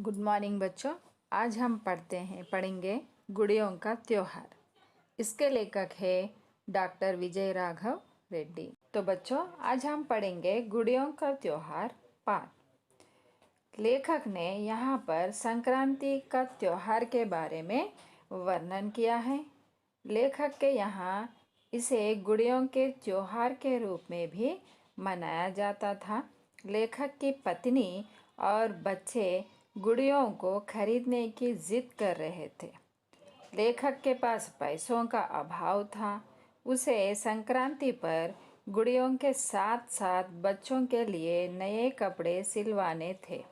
Good morning बच्चों। आज हम पढ़ेंगे गुड़ियों का त्योहार। इसके लेखक है डॉक्टर विजय राघव रेड्डी। तो बच्चों आज हम पढ़ेंगे गुड़ियों का त्योहार पाठ। लेखक ने यहाँ पर संक्रांति का त्योहार के बारे में वर्णन किया है। लेखक के यहाँ इसे गुड़ियों के त्योहार के रूप में भी मनाया जाता था। लेखक की पत्नी और बच्चे गुड़ियों को खरीदने की जिद कर रहे थे। लेखक के पास पैसों का अभाव था। उसे संक्रांति पर गुड़ियों के साथ साथ बच्चों के लिए नए कपड़े सिलवाने थे।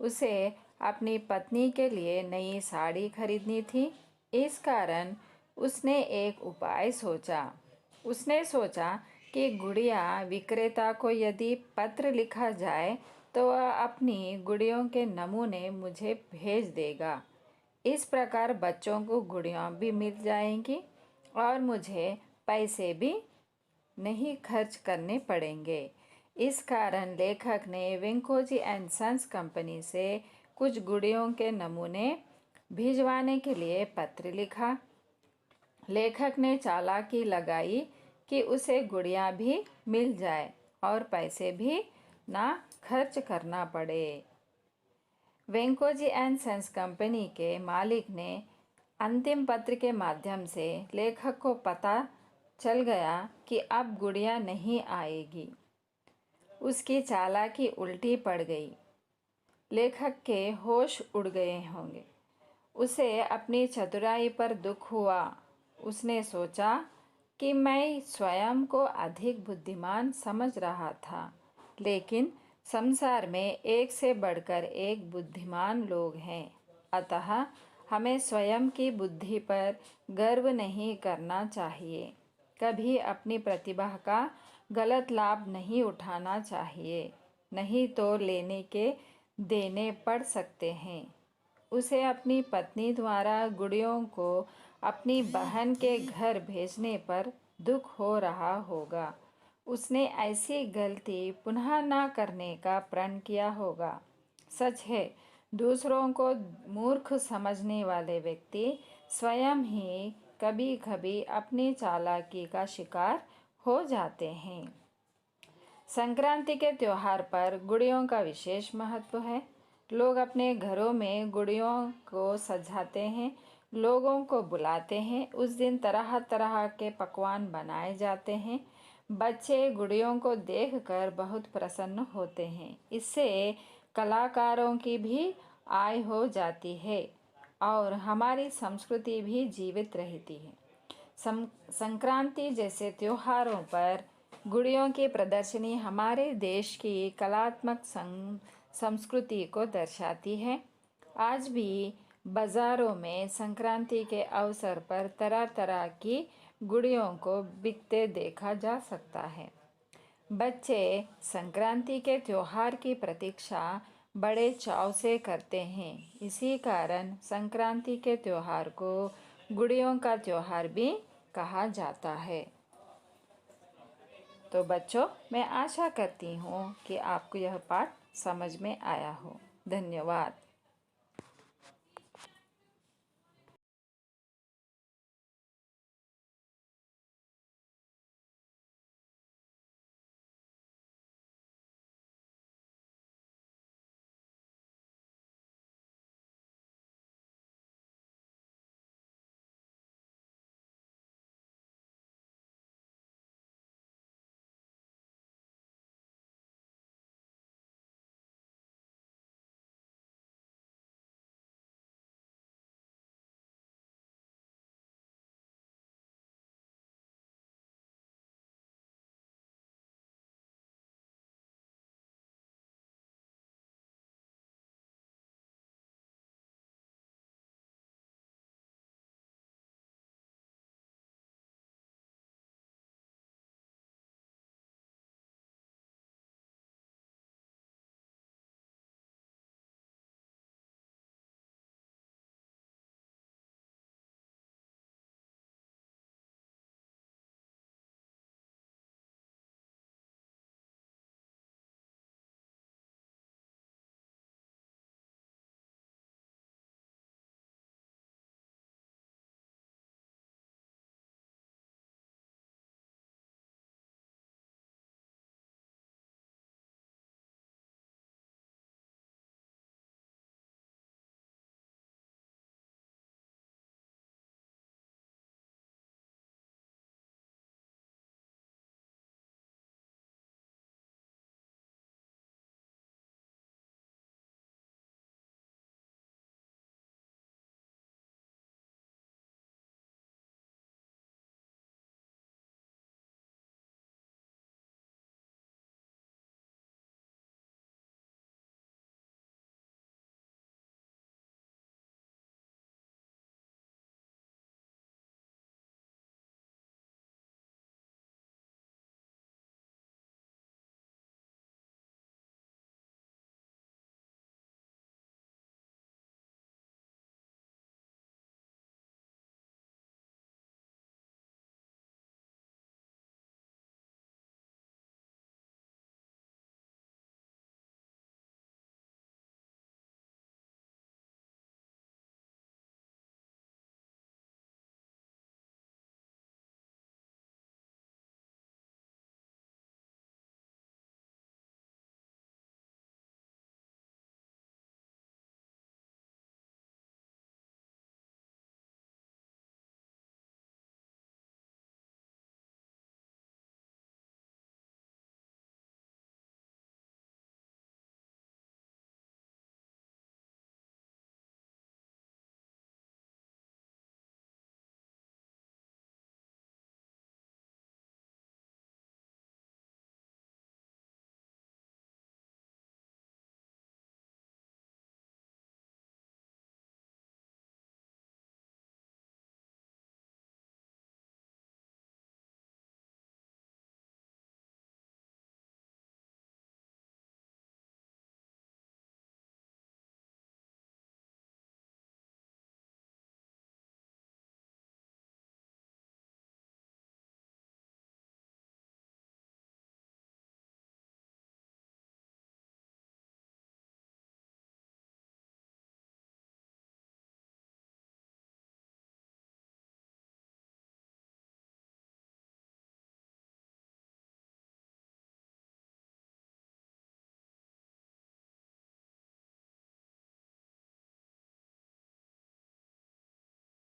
उसे अपनी पत्नी के लिए नई साड़ी खरीदनी थी। इस कारण उसने एक उपाय सोचा। उसने सोचा कि गुड़िया विक्रेता को यदि पत्र लिखा जाए तो वह अपनी गुड़ियों के नमूने मुझे भेज देगा। इस प्रकार बच्चों को गुड़ियाँ भी मिल जाएंगी और मुझे पैसे भी नहीं खर्च करने पड़ेंगे। इस कारण लेखक ने वेंकोजी एंड सन्स कंपनी से कुछ गुड़ियों के नमूने भिजवाने के लिए पत्र लिखा। लेखक ने चालाकी लगाई कि उसे गुड़िया भी मिल जाए और पैसे भी ना खर्च करना पड़े। वेंकोजी एंड सन्स कंपनी के मालिक ने अंतिम पत्र के माध्यम से लेखक को पता चल गया कि अब गुड़िया नहीं आएगी। उसकी चालाकी उल्टी पड़ गई। लेखक के होश उड़ गए होंगे। उसे अपनी चतुराई पर दुख हुआ। उसने सोचा कि मैं स्वयं को अधिक बुद्धिमान समझ रहा था, लेकिन संसार में एक से बढ़कर एक बुद्धिमान लोग हैं। अतः हमें स्वयं की बुद्धि पर गर्व नहीं करना चाहिए। कभी अपनी प्रतिभा का गलत लाभ नहीं उठाना चाहिए, नहीं तो लेने के देने पड़ सकते हैं। उसे अपनी पत्नी द्वारा गुड़ियों को अपनी बहन के घर भेजने पर दुख हो रहा होगा। उसने ऐसी गलती पुनः ना करने का प्रण किया होगा। सच है, दूसरों को मूर्ख समझने वाले व्यक्ति स्वयं ही कभी कभी अपनी चालाकी का शिकार हो जाते हैं। संक्रांति के त्योहार पर गुड़ियों का विशेष महत्व है। लोग अपने घरों में गुड़ियों को सजाते हैं, लोगों को बुलाते हैं। उस दिन तरह तरह के पकवान बनाए जाते हैं। बच्चे गुड़ियों को देखकर बहुत प्रसन्न होते हैं। इससे कलाकारों की भी आय हो जाती है और हमारी संस्कृति भी जीवित रहती है। संक्रांति जैसे त्योहारों पर गुड़ियों की प्रदर्शनी हमारे देश की कलात्मक संस्कृति को दर्शाती है। आज भी बाज़ारों में संक्रांति के अवसर पर तरह तरह की गुड़ियों को बिकते देखा जा सकता है। बच्चे संक्रांति के त्योहार की प्रतीक्षा बड़े चाव से करते हैं। इसी कारण संक्रांति के त्योहार को गुड़ियों का त्योहार भी कहा जाता है। तो बच्चों, मैं आशा करती हूँ कि आपको यह पाठ समझ में आया हो। धन्यवाद।